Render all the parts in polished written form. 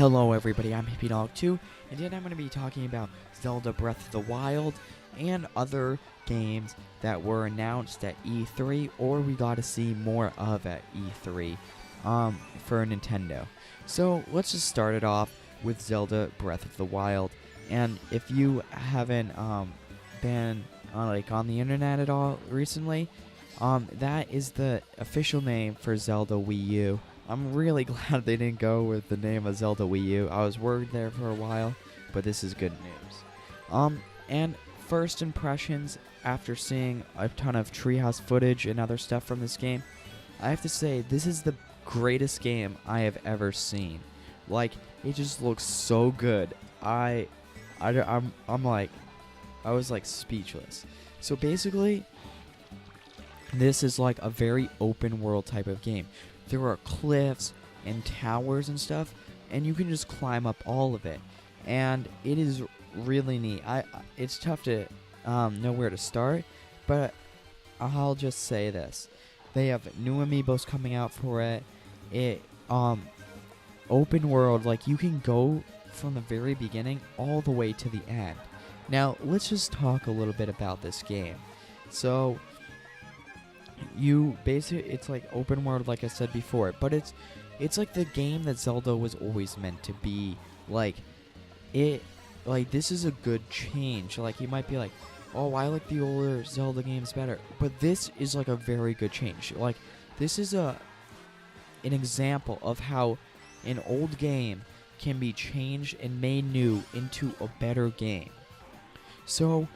Hello everybody, I'm hippienolic 2, and today I'm going to be talking about Zelda Breath of the Wild and other games that were announced at E3 or we got to see more of at E3 for Nintendo. So let's just start it off with Zelda Breath of the Wild. And if you haven't been on the internet at all recently, that is the official name for Zelda Wii U. I'm really glad they didn't go with the name of Zelda Wii U. I was worried there for a while, but this is good news. And first impressions after seeing a ton of treehouse footage and other stuff from this game, I have to say this is the greatest game I have ever seen. Like, it just looks so good. I was like speechless. So basically, this is like a very open world type of game. There are cliffs and towers and stuff, and you can just climb up all of it. And it is really neat. It's tough to know where to start, but I'll just say this. They have new amiibos coming out for it. Open world, like you can go from the very beginning all the way to the end. Now, let's just talk a little bit about this game. So, it's like open world, like I said before, but it's like the game that Zelda was always meant to be. This is a good change. Like, you might be like, oh, I like the older Zelda games better, but this is like a very good change. Like, this is an example of how an old game can be changed and made new into a better game. So,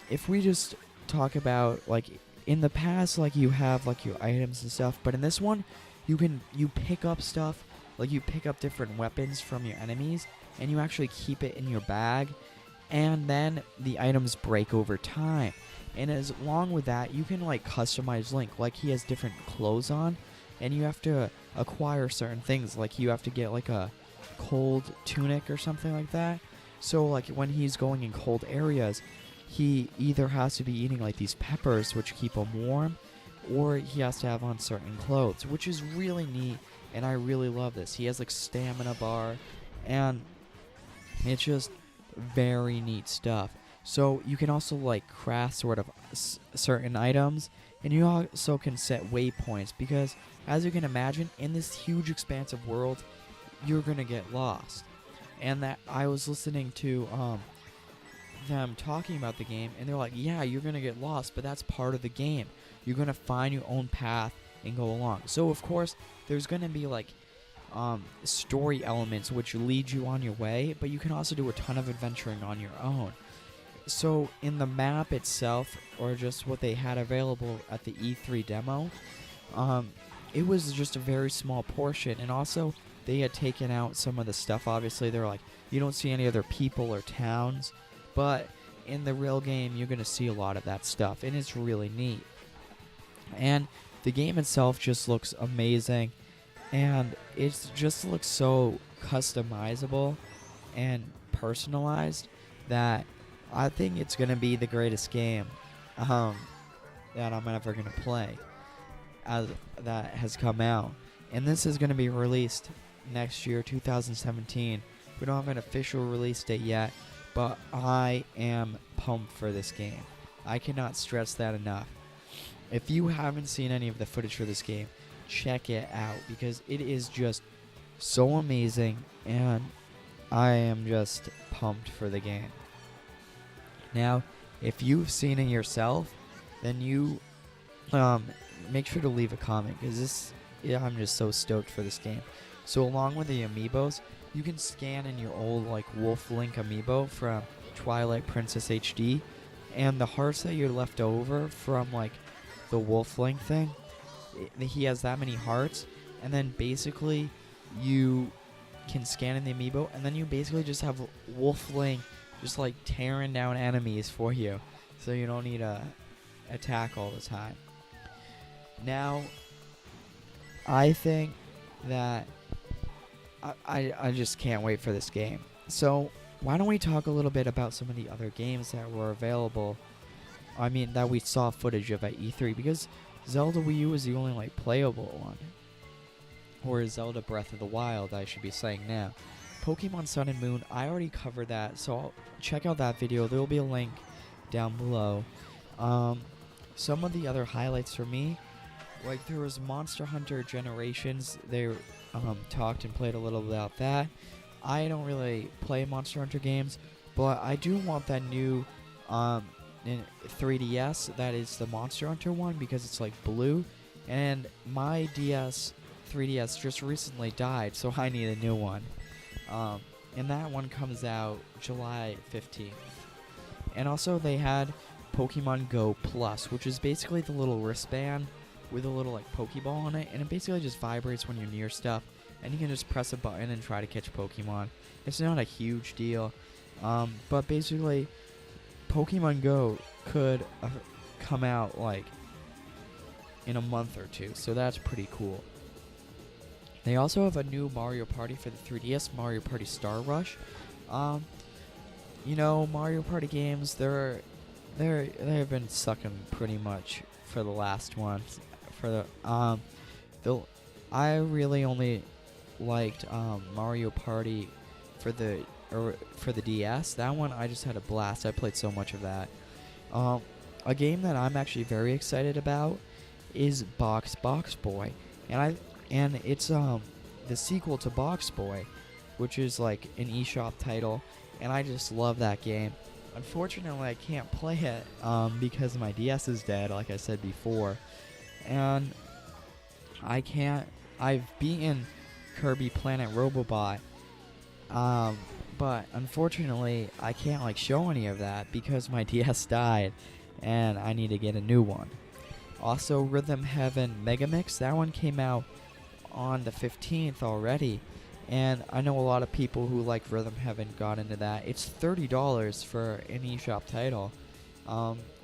if we just talk about, like, in the past, like, you have like your items and stuff, but in this one you pick up stuff, like you pick up different weapons from your enemies and you actually keep it in your bag, and then the items break over time. And as long with that, you can like customize Link. Like, he has different clothes on and you have to acquire certain things, like you have to get like a cold tunic or something like that. So like when he's going in cold areas, he either has to be eating like these peppers, which keep him warm, or he has to have on certain clothes, which is really neat, and I really love this. He has like stamina bar, and it's just very neat stuff. So you can also like craft sort of certain items, and you also can set waypoints, because as you can imagine, in this huge expansive world, you're gonna get lost. And that I was listening to them talking about the game, and they're like, yeah, you're gonna get lost, but that's part of the game. You're gonna find your own path and go along. So of course there's gonna be like story elements which lead you on your way, but you can also do a ton of adventuring on your own. So in the map itself, or just what they had available at the E3 demo, it was just a very small portion, and also they had taken out some of the stuff. Obviously, they're like, you don't see any other people or towns, but in the real game, you're going to see a lot of that stuff, and it's really neat. And the game itself just looks amazing, and it just looks so customizable and personalized that I think it's going to be the greatest game that I'm ever going to play that has come out. And this is going to be released next year, 2017. We don't have an official release date yet, but I am pumped for this game. I cannot stress that enough. If you haven't seen any of the footage for this game, check it out, because it is just so amazing, and I am just pumped for the game. Now, if you've seen it yourself, then you make sure to leave a comment, because I'm just so stoked for this game. So along with the amiibos, you can scan in your old like Wolf Link amiibo from Twilight Princess HD, and the hearts that you're left over from like the Wolf Link thing, he has that many hearts, and then basically you can scan in the amiibo, and then you basically just have Wolf Link just like tearing down enemies for you, so you don't need to attack all the time. Now, I think that I just can't wait for this game. So why don't we talk a little bit about some of the other games that were available, that we saw footage of at E3, because Zelda Wii U is the only like playable one. or Zelda Breath of the Wild, I should be saying now. Pokemon Sun and Moon, I already covered that, so check out that video. There will be a link down below. Some of the other highlights for me, like there was Monster Hunter Generations. They talked and played a little about that. I don't really play Monster Hunter games, but I do want that new in 3DS. That is the Monster Hunter one because it's like blue, and my 3DS just recently died, so I need a new one. And that one comes out July 15th. And also they had Pokemon Go Plus, which is basically the little wristband with a little like Pokeball on it, and it basically just vibrates when you're near stuff, and you can just press a button and try to catch Pokemon. It's not a huge deal, but basically Pokemon Go could come out like in a month or two, so that's pretty cool. They also have a new Mario Party for the 3DS, Mario Party Star Rush. You know, Mario Party games, they've been sucking pretty much for the last one. I really only liked Mario Party for the DS. That one I just had a blast. I played so much of that. A game that I'm actually very excited about is Box Boy, and it's the sequel to Box Boy, which is like an eShop title, and I just love that game. Unfortunately, I can't play it because my DS is dead, like I said before, and I've beaten Kirby Planet Robobot, but unfortunately I can't like show any of that because my DS died, and I need to get a new one. Also, Rhythm Heaven Megamix, that one came out on the 15th already, and I know a lot of people who like Rhythm Heaven got into that. It's $30 for an eShop title,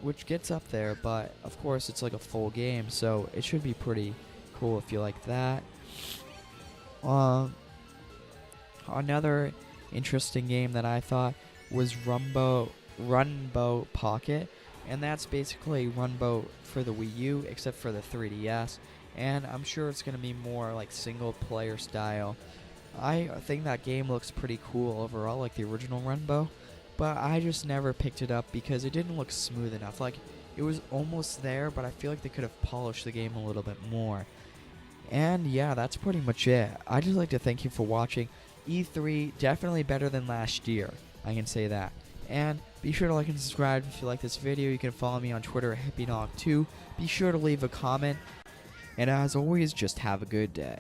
which gets up there, but of course it's like a full game, so it should be pretty cool if you like that. Another interesting game that I thought was Runbow Pocket, and that's basically Runbow for the Wii U except for the 3DS, and I'm sure it's going to be more like single player style. I think that game looks pretty cool overall, like the original Runbow, but I just never picked it up because it didn't look smooth enough. Like, it was almost there, but I feel like they could have polished the game a little bit more. And yeah, that's pretty much it. I'd just like to thank you for watching. E3, definitely better than last year, I can say that. And be sure to like and subscribe if you like this video. You can follow me on Twitter at hippienolic2. Be sure to leave a comment. And as always, just have a good day.